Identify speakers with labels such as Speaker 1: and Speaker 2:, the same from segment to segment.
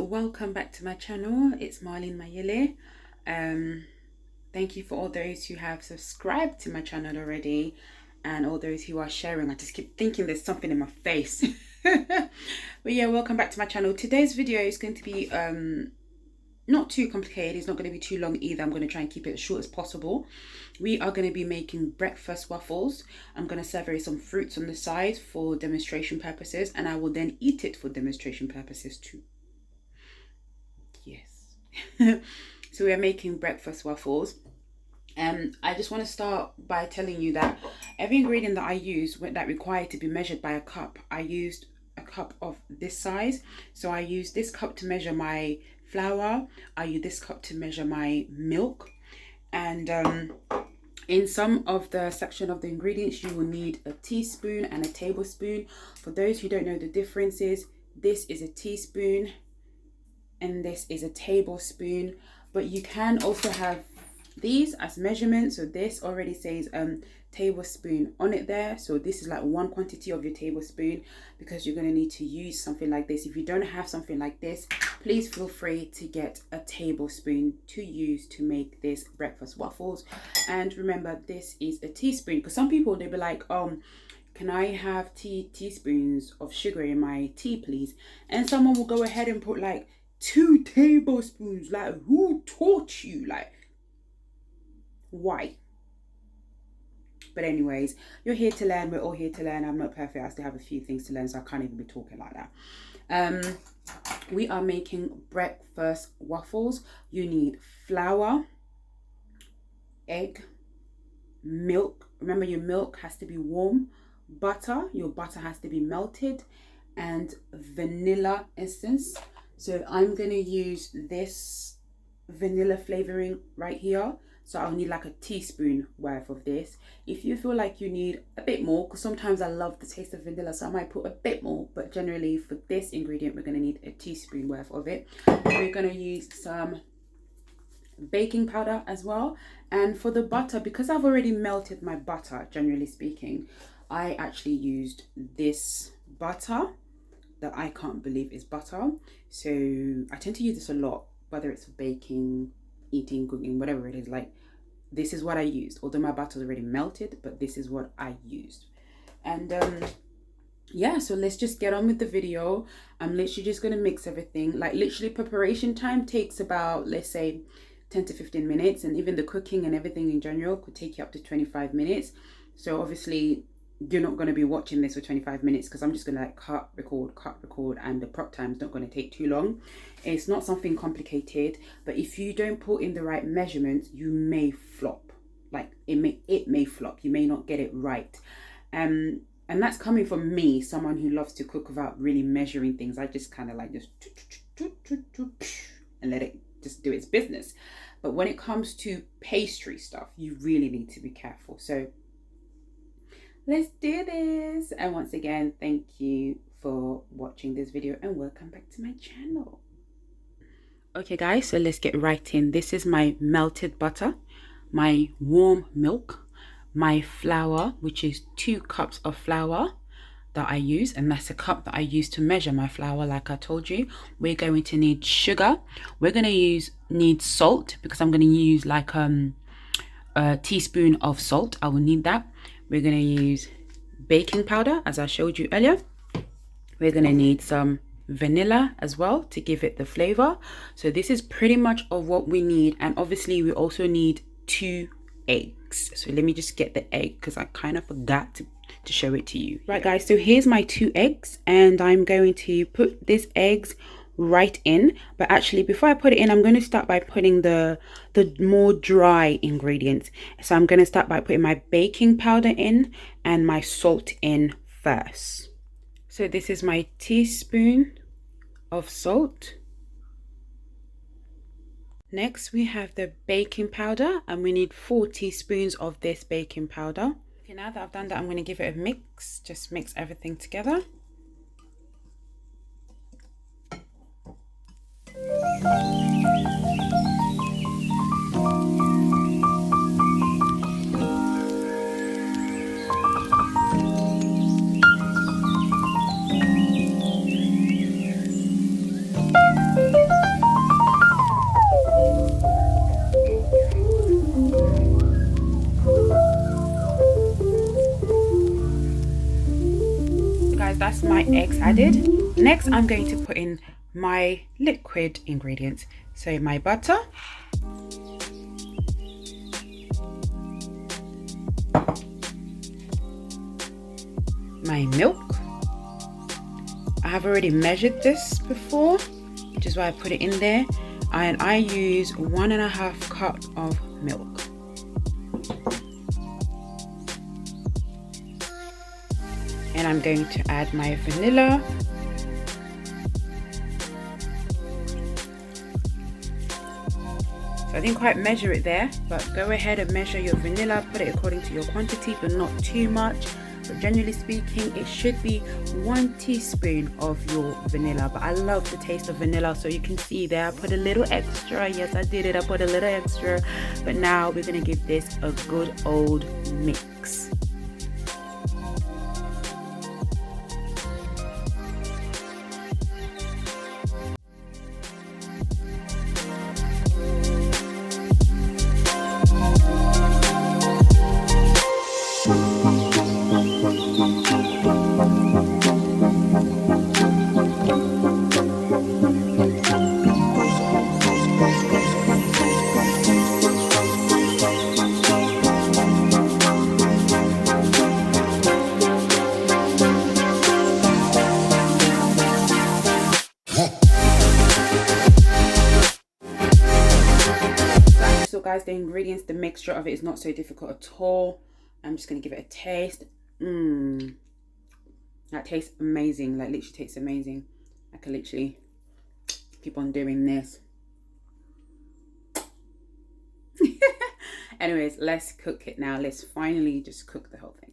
Speaker 1: welcome back to my channel. It's Marlene Mayele. Thank you for all those who have subscribed to my channel already and all those who are sharing. I just keep thinking there's something in my face. But yeah, welcome back to my channel. Today's video is going to be not too complicated. It's not going to be too long either. I'm going to try and keep it as short as possible. We are going to be making breakfast waffles. I'm going to serve some fruits on the side for demonstration purposes, and I will then eat it for demonstration purposes too. Yes. So we are making breakfast waffles. I just want to start by telling you that every ingredient that I use that required to be measured by a cup, I used a cup of this size. So I use this cup to measure my flour. I use this cup to measure my milk. And in some of the section of the ingredients, you will need a teaspoon and a tablespoon. For those who don't know the differences, this is a teaspoon and this is a tablespoon. But you can also have these as measurements. So this already says tablespoon on it there. So this is like one quantity of your tablespoon, because you're going to need to use something like this. If you don't have something like this, please feel free to get a tablespoon to use to make this breakfast waffles. And remember, this is a teaspoon, because some people, they'll be like, can I have teaspoons of sugar in my tea, please? And someone will go ahead and put like 2 tablespoons. Like, who taught you? Like, why? But anyways, you're here to learn. We're all here to learn. I'm not perfect. I still have a few things to learn, so I can't even be talking like that. We are making breakfast waffles. You need flour, egg, milk. Remember, your milk has to be warm. Butter. Your butter has to be melted, and vanilla essence. So I'm going to use this vanilla flavoring right here. So I'll need like a teaspoon worth of this. If you feel like you need a bit more, because sometimes I love the taste of vanilla, so I might put a bit more, but generally for this ingredient, we're going to need a teaspoon worth of it. We're going to use some baking powder as well. And for the butter, because I've already melted my butter, generally speaking, I actually used this butter that I can't believe is butter. So I tend to use this a lot, whether it's for baking, eating, cooking, whatever it is. Like, this is what I used, although my butter's already melted, but this is what I used. And yeah, so let's just get on with the video. I'm literally just going to mix everything. Like, literally preparation time takes about, let's say, 10 to 15 minutes, and even the cooking and everything in general could take you up to 25 minutes. So obviously you're not going to be watching this for 25 minutes, because I'm just going to like cut, record, and the prep time's not going to take too long. It's not something complicated, but if you don't put in the right measurements, you may flop. Like, it may flop. You may not get it right. And that's coming from me, someone who loves to cook without really measuring things. I just kind of like just and let it just do its business. But when it comes to pastry stuff, you really need to be careful. So let's do this. And once again, thank you for watching this video and welcome back to my channel. Okay guys, so let's get right in. This is my melted butter, my warm milk, my flour, which is 2 cups of flour that I use, and that's a cup that I use to measure my flour. Like I told you, we're going to need sugar. We're going to need salt, because I'm going to use like a teaspoon of salt. I will need that. We're going to use baking powder, as I showed you earlier. We're going to need some vanilla as well to give it the flavor. So this is pretty much of what we need. And obviously we also need 2 eggs. So let me just get the egg, because I kind of forgot to show it to you. Right guys, so here's my 2 eggs, and I'm going to put these eggs right in. But actually, before I put it in, I'm going to start by putting the more dry ingredients. So I'm going to start by putting my baking powder in and my salt in first. So this is my teaspoon of salt. Next we have the baking powder, and we need 4 teaspoons of this baking powder. Okay, now that I've done that, I'm going to give it a mix. Just mix everything together. that's my eggs added. Next, I'm going to put in my liquid ingredients. So my butter, my milk. I have already measured this before, which is why I put it in there. And I use 1.5 cup of milk. And I'm going to add my vanilla. So I didn't quite measure it there, but go ahead and measure your vanilla, put it according to your quantity, but not too much. But generally speaking, it should be 1 teaspoon of your vanilla. But I love the taste of vanilla, so you can see there I put a little extra. Yes, I did it, I put a little extra. But now we're gonna give this a good old mix. So guys, the ingredients, the mixture of it is not so difficult at all. I'm just going to give it a taste. That tastes amazing. Like literally tastes amazing. I can literally keep on doing this. Anyways, let's cook it now. Let's finally just cook the whole thing.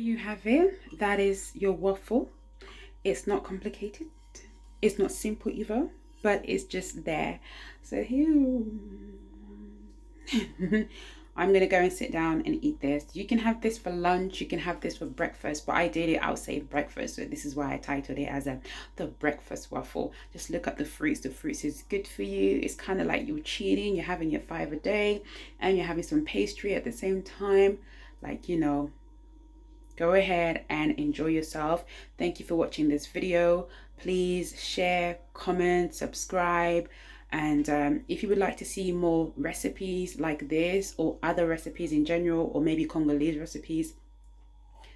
Speaker 1: you have it. That is your waffle. It's not complicated. It's not simple either, but it's just there. So here, I'm gonna go and sit down and eat this. You can have this for lunch, you can have this for breakfast, but ideally I'll say breakfast. So this is why I titled it as the breakfast waffle. Just look at the fruits. The fruits is good for you. It's kind of like you're cheating. You're having your 5 a day and you're having some pastry at the same time. Like, you know, go ahead and enjoy yourself. Thank you for watching this video. Please share, comment, subscribe. And if you would like to see more recipes like this or other recipes in general, or maybe Congolese recipes,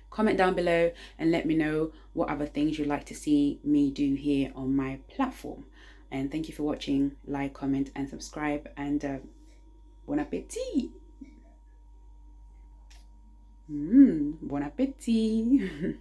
Speaker 1: comment down below and let me know what other things you'd like to see me do here on my platform. And thank you for watching. Like, comment and subscribe, and bon appétit. Bon appétit.